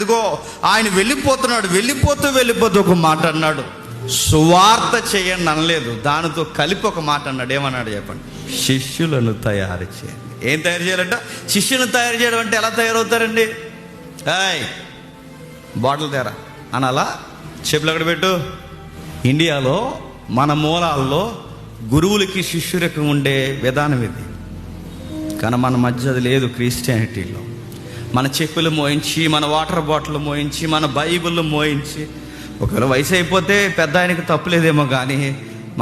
ఇదిగో ఆయన వెళ్ళిపోతూ ఒక మాట అన్నాడు, సువార్త చేయండి అనలేదు, దానితో కలిపి ఒక మాట అన్నాడు. ఏమన్నాడు చెప్పండి? శిష్యులను తయారు చేయండి. ఏం తయారు చేయాలంట? శిష్యులను తయారు చేయడం అంటే ఎలా తయారవుతారండి? బాటిల్ తయారా అనాలా? చెప్పులు అక్కడ పెట్టు. ఇండియాలో మన మూలాల్లో గురువులకి శిష్యులకు ఉండే విధానం ఇది, కానీ మన మధ్య అది లేదు. క్రిస్టియానిటీలో మన చెప్పులు మోయించి, మన వాటర్ బాటిల్ మోయించి, మన బైబిల్ మోయించి, ఒకవేళ వయసు అయిపోతే పెద్ద ఆయనకి తప్పులేదేమో, కానీ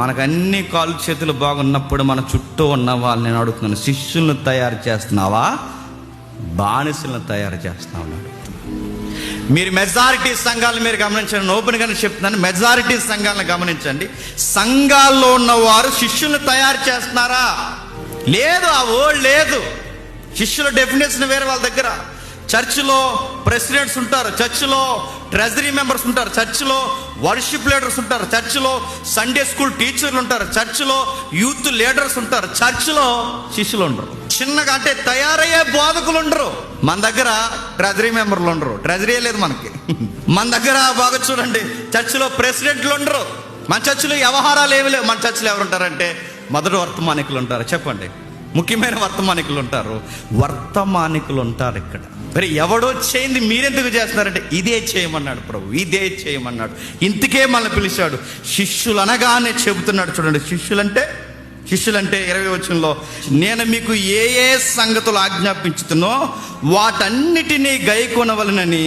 మనకు అన్ని కాళ్ళు చేతులు బాగున్నప్పుడు మన చుట్టూ ఉన్న వాళ్ళని నేను అడుగుతున్నాను, శిష్యులను తయారు చేస్తున్నావా, బానిసలను తయారు చేస్తున్నావు? మీరు మెజారిటీ సంఘాలను మీరు గమనించండి, ఓపెన్గానే చెప్తున్నాను, మెజారిటీ సంఘాలను గమనించండి. సంఘాల్లో ఉన్నవారు శిష్యులను తయారు చేస్తున్నారా? లేదు, ఆ వర్డ్ లేదు. శిష్యుల డెఫినేషన్ వేరే వాళ్ళ దగ్గర. చర్చిలో ప్రెసిడెంట్స్ ఉంటారు, చర్చిలో ట్రెజరీ మెంబర్స్ ఉంటారు, చర్చిలో వర్షిప్ లీడర్స్ ఉంటారు, చర్చిలో సండే స్కూల్ టీచర్లు ఉంటారు, చర్చిలో యూత్ లీడర్స్ ఉంటారు, చర్చిలో శిష్యులు ఉండరు. చిన్నగా అంటే తయారయ్యే బోధకులు ఉండరు. మన దగ్గర ట్రెజరీ మెంబర్లు ఉండరు, ట్రెజరీ లేదు మనకి. మన దగ్గర బాగా చూడండి, చర్చిలో ప్రెసిడెంట్లు ఉండరు. మన చర్చిలో వ్యవహారాలు ఏమి లేవు. మన చర్చిలో ఎవరు ఉంటారంటే మొదటి వర్తమానికులు ఉంటారు. చెప్పండి, ముఖ్యమైన వర్తమానికులు ఉంటారు, వర్తమానికులు ఉంటారు ఇక్కడ. మరి ఎవడో చేయింది మీరెందుకు చేస్తున్నారంటే ఇదే చేయమన్నాడు ప్రభు, ఇదే చేయమన్నాడు. ఇంతకే మనల్ని పిలిచాడు. శిష్యులు అనగానే చెబుతున్నాడు చూడండి. శిష్యులంటే 20వ వచనంలో, నేను మీకు ఏ ఏ సంగతులు ఆజ్ఞాపించుతున్నో వాటన్నిటినీ గైకొనవలనని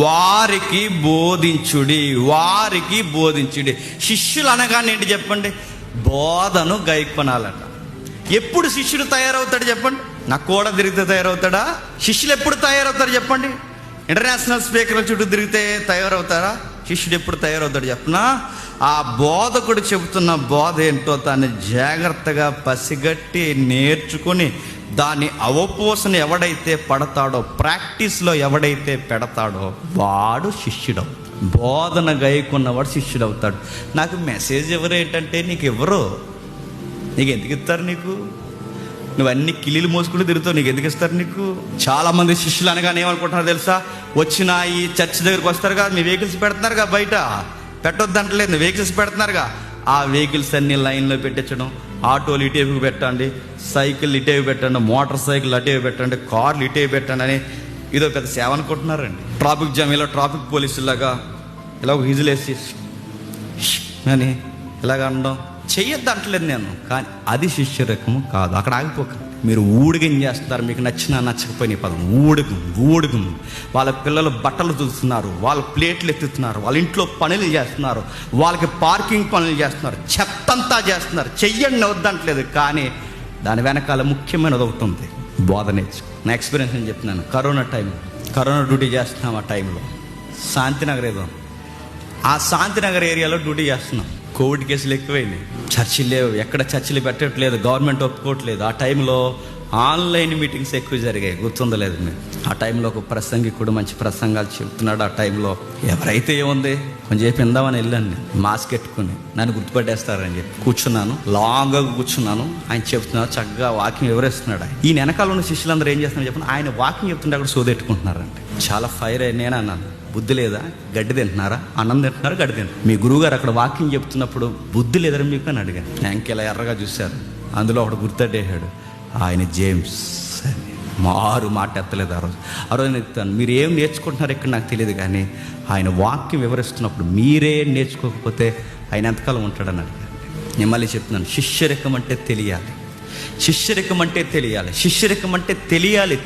వారికి బోధించుడి. శిష్యులు అనగానే ఏంటి చెప్పండి? బోధను గైకొనాలట. ఎప్పుడు శిష్యుడు తయారవుతాడు చెప్పండి? నా కోడ తిరిగితే తయారవుతాడా? శిష్యులు ఎప్పుడు తయారవుతారు చెప్పండి? ఇంటర్నేషనల్ స్పీకర్ల చుట్టూ తిరిగితే తయారవుతారా? శిష్యుడు ఎప్పుడు తయారవుతాడు చెప్పనా? ఆ బోధకుడు చెబుతున్న బోధ ఏంటో దాన్ని జాగ్రత్తగా పసిగట్టి నేర్చుకుని దాని అవపోసన ఎవడైతే పడతాడో, ప్రాక్టీస్లో ఎవడైతే పెడతాడో వాడు శిష్యుడు. బోధన గైకున్నవాడు శిష్యుడు అవుతాడు. నాకు మెసేజ్ ఎవరు ఏంటంటే నీకు ఎవరు, నీకు ఎందుకు ఇస్తారు? నువ్వు అన్ని కిలీలు మోసుకుంటూ తిరుగుతావు, నీకు ఎందుకు ఇస్తారు? చాలా మంది శిష్యులు అనగానే ఏమనుకుంటున్నారు తెలుసా? వచ్చిన ఈ చర్చ్ దగ్గరికి వస్తారుగా, మీ వెహికల్స్ పెడుతున్నారుగా, బయట పెట్టొద్దంటలేదు, వెహికల్స్ పెడుతున్నారుగా, ఆ వెహికల్స్ అన్ని లైన్లో పెట్టించడం, ఆటోలు ఇటేవి పెట్టండి, సైకిల్ ఇటేవి పెట్టండి, మోటార్ సైకిల్ అటేవి పెట్టండి, కార్లు ఇటేవి పెట్టండి అని ఇదో పెద్ద సేవ అనుకుంటున్నారండి. ట్రాఫిక్ జామ్ ఇలా ట్రాఫిక్ పోలీసులాగా ఇలా ఒక విజిలేసి అని ఇలాగ అనడం చెయ్యొద్దు అంటలేదు నేను, కానీ అది శిష్యరకము కాదు. అక్కడ ఆగిపోక మీరు ఊడిగం చేస్తారు, మీకు నచ్చినా నచ్చకపోయిన పదం ఊడిగం. వాళ్ళ పిల్లలు బట్టలు తులుస్తున్నారు, వాళ్ళ ప్లేట్లు ఎత్తుతున్నారు, వాళ్ళ ఇంట్లో పనులు చేస్తున్నారు, వాళ్ళకి పార్కింగ్ పనులు చేస్తున్నారు, చెత్తంతా చేస్తున్నారు. చెయ్యండి వద్దంటలేదు, కానీ దాని వెనకాల ముఖ్యమైనది అవుతుంది, బోధ నేర్చుకో. నా ఎక్స్పీరియన్స్ నేను చెప్తున్నాను. కరోనా డ్యూటీ చేస్తున్నాం. ఆ టైంలో శాంతినగర్ ఆ శాంతినగర్ ఏరియాలో డ్యూటీ చేస్తున్నాం. కోవిడ్ కేసులు ఎక్కువైనాయి, చర్చిలు లేవు, ఎక్కడ చర్చిలు పెట్టట్లేదు, గవర్నమెంట్ ఒప్పుకోవట్లేదు. ఆ టైంలో ఆన్లైన్ మీటింగ్స్ ఎక్కువ జరిగాయి, గుర్తుందలేదు మీరు? ఆ టైంలో ఒక ప్రసంగికుడు మంచి ప్రసంగాలు చెప్తున్నాడు. ఆ టైంలో ఎవరైతే ఏముంది కొంచెం చెప్పి ఇందామని వెళ్ళాను, మాస్క్ పెట్టుకుని నన్ను గుర్తుపట్టేస్తారని చెప్పి కూర్చున్నాను, లాంగ్గా కూర్చున్నాను. ఆయన చెప్తున్నారు, చక్కగా వాకింగ్ వివరిస్తున్నాడు. ఈయన వెనకాల ఉన్న శిష్యులందరూ ఏం చేస్తున్నారు చెప్పండి? ఆయన వాకింగ్ చెప్తుంటే అక్కడ సోదెట్టుకుంటున్నారంటే చాలా ఫైర్ అయ్యి నేను అన్నాను, బుద్ధి లేదా? గడ్డి తింటున్నారా? అన్నం తింటున్నారా? గడ్డి తింటున్నారు. మీ గురువుగారు అక్కడ వాకింగ్ చెప్తున్నప్పుడు బుద్ధి లేదని మీకు అని అడిగాను. థ్యాంక్ ఇలా ఎర్రగా చూశారు. అందులో ఒకడు గుర్తట్టేశాడు, ఆయన జేమ్స్ అని. మారు మాట ఎత్తలేదు ఆ రోజు నేను ఎత్తాను. మీరు ఏం నేర్చుకుంటున్నారు ఇక్కడ నాకు తెలియదు, కానీ ఆయన వాక్యం వివరిస్తున్నప్పుడు మీరే నేర్చుకోకపోతే ఆయన ఎంతకాలం ఉంటాడని అడిగాను. నేను మళ్ళీ చెప్తున్నాను, శిష్యరికం అంటే తెలియాలి.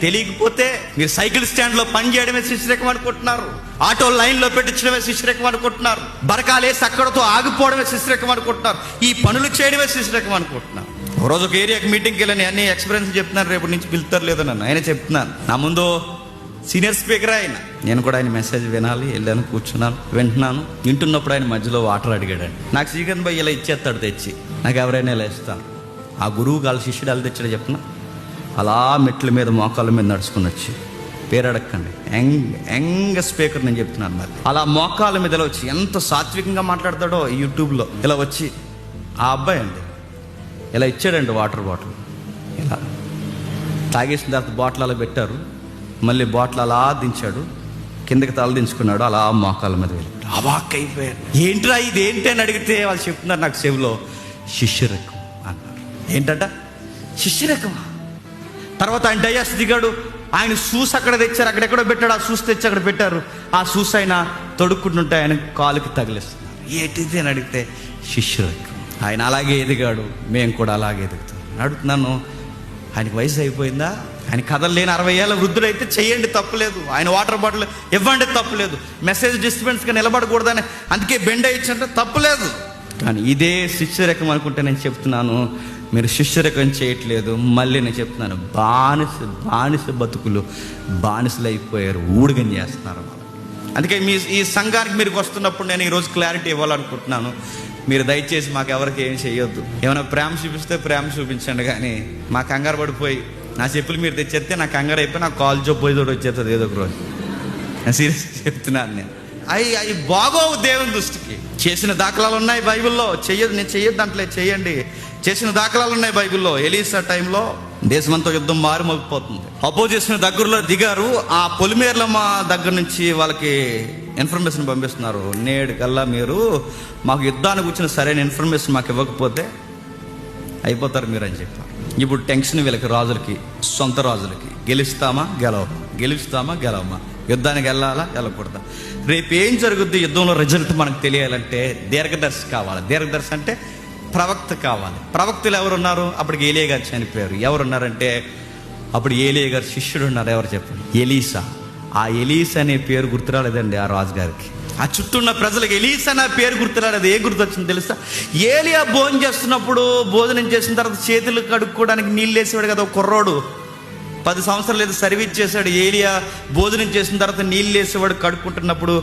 తెలియకపోతే మీరు సైకిల్ స్టాండ్లో పని చేయడమే శిష్యరికం అనుకుంటున్నారు, ఆటో లైన్లో పెట్టించడమే శిష్యరికం అనుకుంటున్నారు, బరకాలేసి అక్కడతో ఆగిపోవడమే శిష్యరికం అనుకుంటున్నారు, ఈ పనులు చేయడమే శిష్యరికం అనుకుంటున్నారు. ఒకరోజు ఒక ఏరియాకి మీటింగ్కి వెళ్ళని అన్ని ఎక్స్పీరియన్స్ చెప్తున్నారు, రేపు నుంచి పిలుస్తారు లేదో నన్ను. ఆయన చెప్తున్నాను, నా ముందు సీనియర్ స్పీకర్ ఆయన, నేను కూడా ఆయన మెసేజ్ వినాలి, వెళ్ళాను, కూర్చున్నాను, వింటున్నప్పుడు ఆయన మధ్యలో వాటర్ అడిగాడు. నాకు శ్రీకాంత్ భాయ్ ఇలా ఇచ్చేస్తాడు తెచ్చి, నాకు ఎవరైనా ఇలా ఇస్తాను. ఆ గురువు గాలి శిష్యుడు ఎలా తెచ్చాడో చెప్పిన, అలా మెట్ల మీద మోకాళ్ళ మీద నడుచుకుని వచ్చి, పేరు అడగండి, యంగ్ స్పీకర్ నేను చెప్తున్నాను, మరి అలా మోకాళ్ళ మీద ఇలా వచ్చి ఎంత సాత్వికంగా మాట్లాడతాడో యూట్యూబ్లో. ఇలా వచ్చి ఆ అబ్బాయి అండి ఇలా ఇచ్చాడండి వాటర్ బాటిల్, ఇలా తాగేసిన తర్వాత బాటిల్ అలా పెట్టారు, మళ్ళీ బాటిల్ అలా దించాడు, కిందకి తలదించుకున్నాడు, అలా మోకాళ్ళ మీద వెళ్ళి అవాక్ అయిపోయారు. ఏంట్రా ఇది ఏంటి అని అడిగితే వాళ్ళు చెప్తున్నారు నాకు చెవిలో, శిష్యరకం అన్నారు. ఏంటంట శిష్యరకమా? తర్వాత ఆయన డయాస్ దిగాడు, ఆయన షూస్ అక్కడ తెచ్చారు, అక్కడెక్కడో పెట్టాడు, ఆ షూస్ తెచ్చి అక్కడ పెట్టారు. ఆ షూస్ ఆయన తొడుక్కుంటుంటే ఆయన కాలుకి తగిలిస్తున్నారు. ఏంటిది అని అడిగితే శిష్యరకం. ఆయన అలాగే ఎదిగాడు, మేము కూడా అలాగే ఎదుగుతాం. అడుగుతున్నాను, ఆయనకి వయసు అయిపోయిందా? ఆయన కదలలేని 60 ఏళ్ళ వృద్ధుడైతే చెయ్యండి, తప్పులేదు. ఆయన వాటర్ బాటిల్ ఇవ్వండి, తప్పులేదు. మెసేజ్ డిస్టర్బెన్స్గా నిలబడకూడదని అందుకే బెండ్ అయ్యిందంటే తప్పులేదు. కానీ ఇదే శిష్యరకం అనుకుంటే నేను చెప్తున్నాను, మీరు శిష్యరకం చేయట్లేదు. మళ్ళీ నేను చెప్తున్నాను, బానిస బతుకులు బానిసలు అయిపోయారు, ఊడిగం చేస్తున్నారు. అందుకే ఈ సంఘానికి మీరు వస్తున్నప్పుడు నేను ఈరోజు క్లారిటీ ఇవ్వాలనుకుంటున్నాను. మీరు దయచేసి మాకు ఎవరికి ఏం చేయొద్దు. ఏమైనా ప్రేమ చూపిస్తే ప్రేమ చూపించండి, కానీ మా కంగారు పడిపోయి నా చెప్పులు మీరు తెచ్చేస్తే నాకు కంగారు అయిపోయి నాకు కాల్ జబ్బు పోయి వచ్చేస్తుంది ఏదో ఒక రోజు. నేను సీరియస్ చెప్తున్నాను. నేను అవి బాగోవు దేవుని దృష్టికి. చేసిన దాఖలాలు ఉన్నాయి బైబిల్లో. నేను చెయ్యొద్దు అంటే చేయండి. చేసిన దాఖలాలు ఉన్నాయి బైబిల్లో. ఎలీసా టైంలో దేశమంతా యుద్ధం మారుమోగిపోతుంది. అపోజిషన్ దగ్గరలో దిగారు. ఆ పొలిమేర్లమ్మ దగ్గర నుంచి వాళ్ళకి ఇన్ఫర్మేషన్ పంపిస్తున్నారు, నేడు కల్లా మీరు మాకు యుద్ధానికి వచ్చిన సరైన ఇన్ఫర్మేషన్ మాకు ఇవ్వకపోతే అయిపోతారు మీరు అని చెప్పారు. ఇప్పుడు టెన్షన్ వీళ్ళకి, రాజులకి, సొంత రాజులకి, గెలుస్తామా గెలవమా, యుద్ధానికి వెళ్ళాలా వెళ్ళకూడదా, రేపు ఏం జరుగుద్ది యుద్ధంలో రిజల్ట్ మనకు తెలియాలంటే దీర్ఘదర్శి కావాలి. దీర్ఘదర్శి అంటే ప్రవక్త కావాలి. ప్రవక్తలు ఎవరున్నారు? అప్పటికి ఏలియా గారు చనిపోయారు. ఎవరున్నారంటే అప్పుడు ఏలియా గారు శిష్యుడు ఉన్నారు. ఎవరు చెప్పండి? ఎలీసా. ఆ ఎలీసా అనే పేరు గుర్తురాలేదండి ఆ రాజుగారికి. ఆ చుట్టూ ఉన్న ప్రజలకు ఎలీసా అనే పేరు గుర్తురాలేదు. ఏ గుర్తొచ్చింది తెలుసా? ఏలియా భోజనం చేస్తున్నప్పుడు, భోజనం చేసిన తర్వాత చేతులు కడుక్కోవడానికి నీళ్ళు వేసేవాడు కదా ఒక కుర్రోడు. 10 సంవత్సరాలు ఏదో సర్వీస్ చేశాడు. ఏలియా భోజనం చేసిన తర్వాత నీళ్ళు వేసేవాడు. కడుక్కుంటున్నప్పుడు